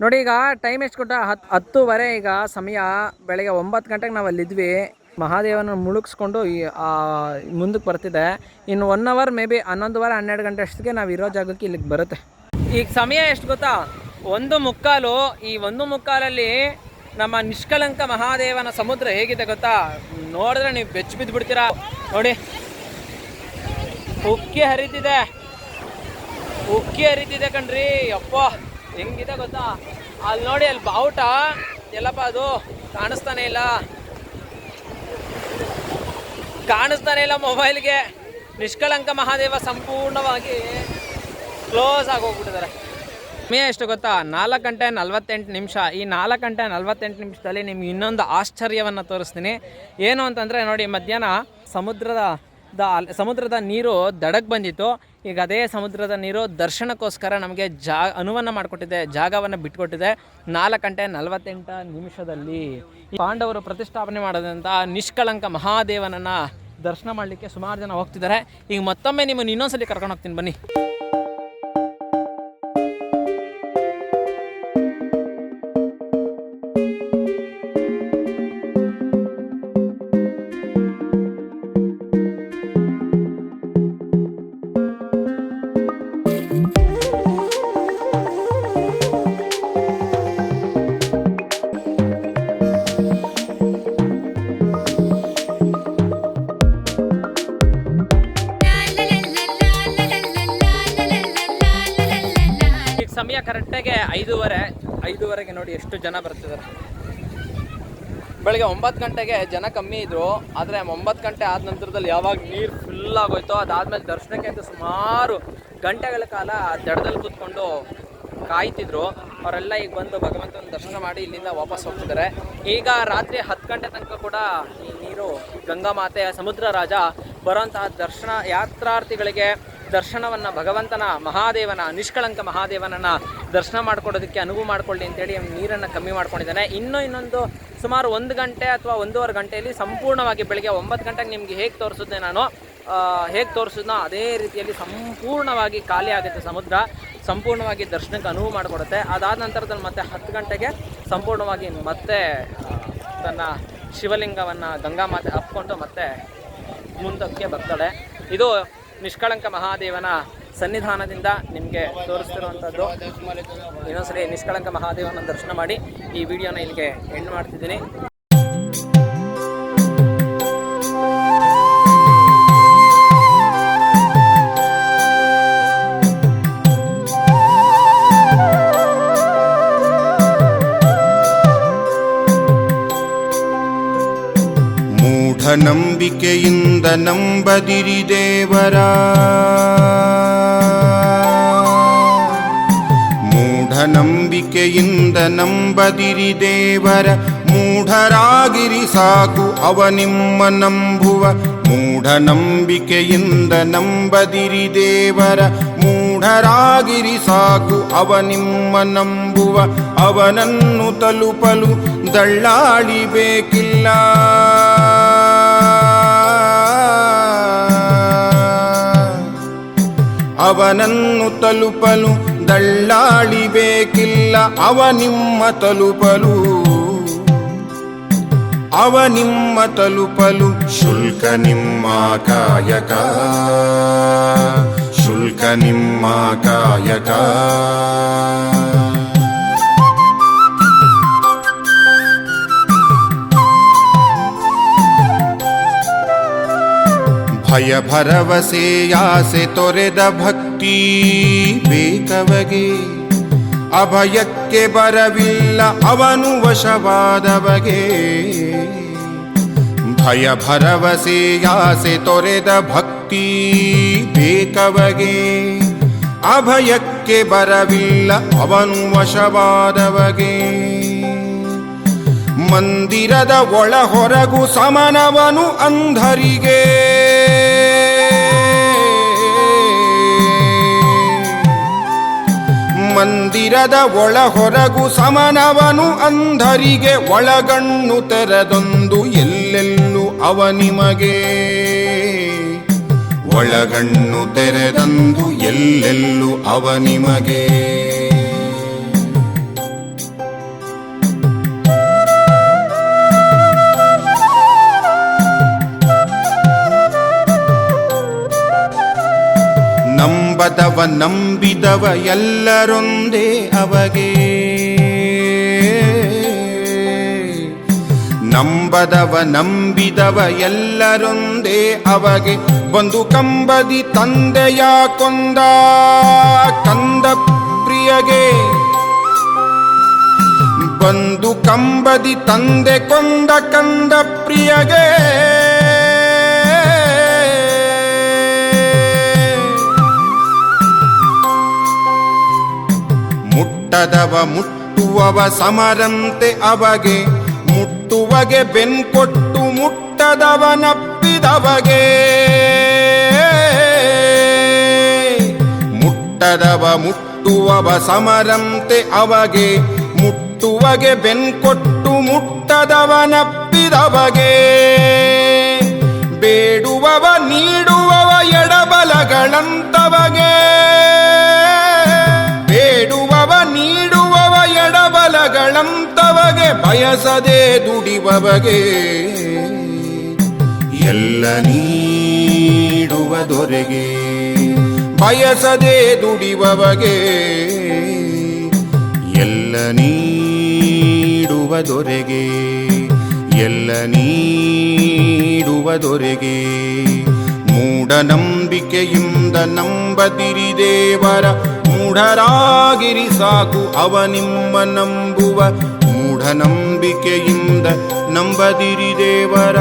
ನೋಡಿ ಈಗ ಟೈಮ್ ಎಷ್ಟು ಕೊಟ್ಟ 10:30 ಈಗ ಸಮಯ. ಬೆಳಗ್ಗೆ 9 ಗಂಟೆಗೆ ನಾವು ಅಲ್ಲಿದ್ವಿ. ಮಹಾದೇವನ ಮುಳುಗಿಸ್ಕೊಂಡು ಮುಂದಕ್ಕೆ ಬರ್ತಿದೆ. ಇನ್ನು 1 ಅವರ್ ಮೇ ಬಿ 11:15 12 ಗಂಟೆ ಅಷ್ಟಕ್ಕೆ ನಾವು ಇರೋ ಜಾಗಕ್ಕೆ ಇಲ್ಲಿಗೆ ಬರುತ್ತೆ. ಈಗ ಸಮಯ ಎಷ್ಟು ಗೊತ್ತಾ? 1:15. ಈ 1:15 ನಮ್ಮ ನಿಷ್ಕಳಂಕ ಮಹಾದೇವನ ಸಮುದ್ರ ಹೇಗಿದೆ ಗೊತ್ತಾ? ನೋಡಿದ್ರೆ ನೀವು ಬೆಚ್ಚ ಬಿದ್ದು ಬಿಡ್ತೀರಾ. ನೋಡಿ ಉಕ್ಕಿ ಹರಿತಿದೆ ಕಣ್ರಿ. ಅಪ್ಪ ಹೆಂಗಿದೆ ಗೊತ್ತಾ? ಅಲ್ಲಿ ನೋಡಿ, ಅಲ್ಲಿ ಬಾವುಟ ಎಲ್ಲಪ್ಪ ಅದು ಕಾಣಿಸ್ತಾನೆ ಇಲ್ಲ ಮೊಬೈಲ್ಗೆ. ನಿಷ್ಕಳಂಕ ಮಹಾದೇವ ಸಂಪೂರ್ಣವಾಗಿ ಕ್ಲೋಸ್ ಆಗಿ ಹೋಗ್ಬಿಟ್ಟಿದ್ದಾರೆ. ಸಮಯ ಎಷ್ಟು ಗೊತ್ತಾ? 4:48. ಈ 4:48 ನಿಮ್ಗೆ ಇನ್ನೊಂದು ಆಶ್ಚರ್ಯವನ್ನು ತೋರಿಸ್ತೀನಿ. ಏನು ಅಂತಂದರೆ ನೋಡಿ, ಮಧ್ಯಾಹ್ನ ಸಮುದ್ರದ ನೀರು ದಡಕ್ಕೆ ಬಂದಿತ್ತು. ಈಗ ಅದೇ ಸಮುದ್ರದ ನೀರು ದರ್ಶನಕ್ಕೋಸ್ಕರ ನಮಗೆ ಅನುವನ್ನು ಮಾಡಿಕೊಟ್ಟಿದೆ, ಜಾಗವನ್ನು ಬಿಟ್ಕೊಟ್ಟಿದೆ. 4:48 ಪಾಂಡವರು ಪ್ರತಿಷ್ಠಾಪನೆ ಮಾಡೋದಂಥ ನಿಷ್ಕಳಂಕ ಮಹಾದೇವನನ್ನು ದರ್ಶನ ಮಾಡಲಿಕ್ಕೆ ಸುಮಾರು ಜನ ಹೋಗ್ತಿದ್ದಾರೆ. ಈಗ ಮತ್ತೊಮ್ಮೆ ನಿಮ್ಮನ್ನು ಇನ್ನೊಂದ್ಸಲಿ ಕರ್ಕೊಂಡು ಹೋಗ್ತೀನಿ ಬನ್ನಿ. ಸಮಯ ಕರೆಕ್ಟಾಗಿ 5:30 ನೋಡಿ ಎಷ್ಟು ಜನ ಬರ್ತಿದ್ದಾರೆ. ಬೆಳಗ್ಗೆ 9 ಗಂಟೆಗೆ ಜನ ಕಮ್ಮಿ ಇದ್ದರು, ಆದರೆ 9 ಗಂಟೆ ಆದ ನಂತರದಲ್ಲಿ ಯಾವಾಗ ನೀರು ಫುಲ್ ಆಗೋಯ್ತೋ ಅದಾದಮೇಲೆ ದರ್ಶನಕ್ಕೆ ಅಂತ ಸುಮಾರು ಗಂಟೆಗಳ ಕಾಲ ದಡದಲ್ಲಿ ಕೂತ್ಕೊಂಡು ಕಾಯ್ತಿದ್ರು. ಅವರೆಲ್ಲ ಈಗ ಬಂದು ಭಗವಂತನ ದರ್ಶನ ಮಾಡಿ ಇಲ್ಲಿಂದ ವಾಪಸ್ ಹೋಗ್ತಿದ್ದಾರೆ. ಈಗ ರಾತ್ರಿ 10 ಗಂಟೆ ತನಕ ಕೂಡ ಈ ನೀರು ಗಂಗಾ ಮಾತೆ ಸಮುದ್ರ ರಾಜ ಬರೋಂತಹ ಯಾತ್ರಾರ್ಥಿಗಳಿಗೆ ದರ್ಶನವನ್ನು ಭಗವಂತನ ಮಹಾದೇವನ ನಿಷ್ಕಳಂಕ ಮಹಾದೇವನನ್ನು ದರ್ಶನ ಮಾಡ್ಕೊಡೋದಕ್ಕೆ ಅನುವು ಮಾಡಿಕೊಳ್ಳಿ ಅಂತೇಳಿ ನೀರನ್ನು ಕಮ್ಮಿ ಮಾಡ್ಕೊಂಡಿದ್ದಾನೆ. ಇನ್ನೊಂದು ಸುಮಾರು 1 ಗಂಟೆ ಅಥವಾ 1.5 ಗಂಟೆಯಲ್ಲಿ ಸಂಪೂರ್ಣವಾಗಿ ಬೆಳಗ್ಗೆ 9 ಗಂಟೆಗೆ ನಿಮಗೆ ಹೇಗೆ ತೋರಿಸಿದ್ನೋ ಅದೇ ರೀತಿಯಲ್ಲಿ ಸಂಪೂರ್ಣವಾಗಿ ಖಾಲಿ ಆಗುತ್ತೆ. ಸಮುದ್ರ ಸಂಪೂರ್ಣವಾಗಿ ದರ್ಶನಕ್ಕೆ ಅನುವು ಮಾಡಿಕೊಡುತ್ತೆ. ಅದಾದ ನಂತರದಲ್ಲಿ ಮತ್ತೆ 10 ಗಂಟೆಗೆ ಸಂಪೂರ್ಣವಾಗಿ ಮತ್ತೆ ತನ್ನ ಶಿವಲಿಂಗವನ್ನು ಗಂಗಾ ಮಾತೆ ಅಪ್ಕೊಂಡು ಮತ್ತೆ ಮುಂದಕ್ಕೆ ಬರ್ತಾಳೆ. ಇದು ನಿಷ್ಕಳಂಕ ಮಹಾದೇವನ ಸನ್ನಿಧಾನದಿಂದ ನಿಮಗೆ ತೋರಿಸ್ತಿರುವಂಥದ್ದು. ಇನ್ನೊಂದ್ಸರಿ ನಿಷ್ಕಳಂಕ ಮಹಾದೇವನ ದರ್ಶನ ಮಾಡಿ ಈ ವಿಡಿಯೋನ ಇಲ್ಲಿಗೆ ಎಂಡ್ ಮಾಡ್ತಿದ್ದೀನಿ. ನಂಬಿಕೆಯಿಂದ ನಂಬದಿರಿ ದೇವರ, ಮೂಢನಂಬಿಕೆಯಿಂದ ನಂಬದಿರಿ ದೇವರ, ಮೂಢರಾಗಿರಿ ಸಾಕು ಅವ ನಿಮ್ಮ ನಂಬುವ. ಮೂಢನಂಬಿಕೆಯಿಂದ ನಂಬದಿರಿ ದೇವರ, ಮೂಢರಾಗಿರಿ ಸಾಕು ಅವ ನಿಮ್ಮ ನಂಬುವ. ಅವನನ್ನು ತಲುಪಲು ದಳ್ಳಾಳಿ ಬೇಕಿಲ್ಲ, ಅವನನ್ನು ತಲುಪಲು ದಳ್ಳಾಳಿ ಬೇಕಿಲ್ಲ. ಅವ ನಿಮ್ಮ ತಲುಪಲು ಶುಲ್ಕ ನಿಮ್ಮ ಕಾಯಕ, ಶುಲ್ಕ ನಿಮ್ಮ ಕಾಯಕ. ಭಯ ಭರವಸೆಯಾಸೆ ತೊರೆದ ಭಕ್ತಿ ಬೇಕವಗೆ, ಅಭಯಕ್ಕೆ ಬರವಿಲ್ಲ ಅವನು ವಶವಾದವಗೆ. ಭಯ ಭರವಸೆಯಾಸೆ ತೊರೆದ ಭಕ್ತಿ ಬೇಕವಗೆ, ಅಭಯಕ್ಕೆ ಬರವಿಲ್ಲ ಅವನು ವಶವಾದವಗೆ. ಮಂದಿರದ ಒಳ ಹೊರಗು ಸಮನವನು ಅಂಧರಿಗೆ, ಮಂದಿರದ ಒಳ ಹೊರಗು ಸಮನವನು ಅಂಧರಿಗೆ. ಒಳಗಣ್ಣು ತೆರೆದೊಂದು ಎಲ್ಲೆಲ್ಲೂ ಅವ ನಿಮಗೆ, ಒಳಗಣ್ಣು ತೆರೆದಂದು ಎಲ್ಲೆಲ್ಲೂ ಅವ ನಿಮಗೆ. ನಂಬದವ ನಂಬಿದವ ಎಲ್ಲರೊಂದೇ ಅವಗೆ, ನಂಬದವ ನಂಬಿದವ ಎಲ್ಲರೊಂದೇ ಅವಗೆ. ಬಂದು ಕಂಬದಿ ತಂದೆಯ ಕೊಂದ ಕಂದ ಪ್ರಿಯಗೆ, ಬಂದು ಕಂಬದಿ ತಂದೆ ಕೊಂದ ಕಂದ ಪ್ರಿಯಗೆ. ಮುಟ್ಟದವ ಮುಟ್ಟುವವ ಸಮರಂತೆ ಅವಗೆ, ಮುಟ್ಟುವಗೆ ಬೆನ್ಕೊಟ್ಟು ಮುಟ್ಟದವನಪ್ಪಿದವಗೆ. ಮುಟ್ಟದವ ಮುಟ್ಟುವವ ಸಮರಂತೆ ಅವಗೆ, ಮುಟ್ಟುವಗೆ ಬೆನ್ಕೊಟ್ಟು ಮುಟ್ಟದವನಪ್ಪಿದವಗೆ. ಬೇಡುವವ ನೀಡುವವ ಎಡಬಲಗಳಂತವಗೆ, ಬೇಡುವವ ನೀಡುವವ ಎಡಬಲಗಳಂತವಗೆ. ಬಯಸದೆ ದುಡಿವವಗೆ ಎಲ್ಲ ನೀಡುವ ದೊರೆಗೆ, ಬಯಸದೆ ದುಡಿವವಗೆ ಎಲ್ಲ ನೀಡುವ ದೊರೆಗೆ, ಎಲ್ಲ ನೀಡುವ ದೊರೆಗೆ. ಮೂಢನಂಬಿಕೆಯಿಂದ ನಂಬದಿರಿ ದೇವರ, ಮೂಢರಾಗಿರಿ ಸಾಕು ಅವ ನಿಮ್ಮ ನಂಬುವ. ಮೂಢನಂಬಿಕೆಯಿಂದ ನಂಬದಿರಿ ದೇವರ.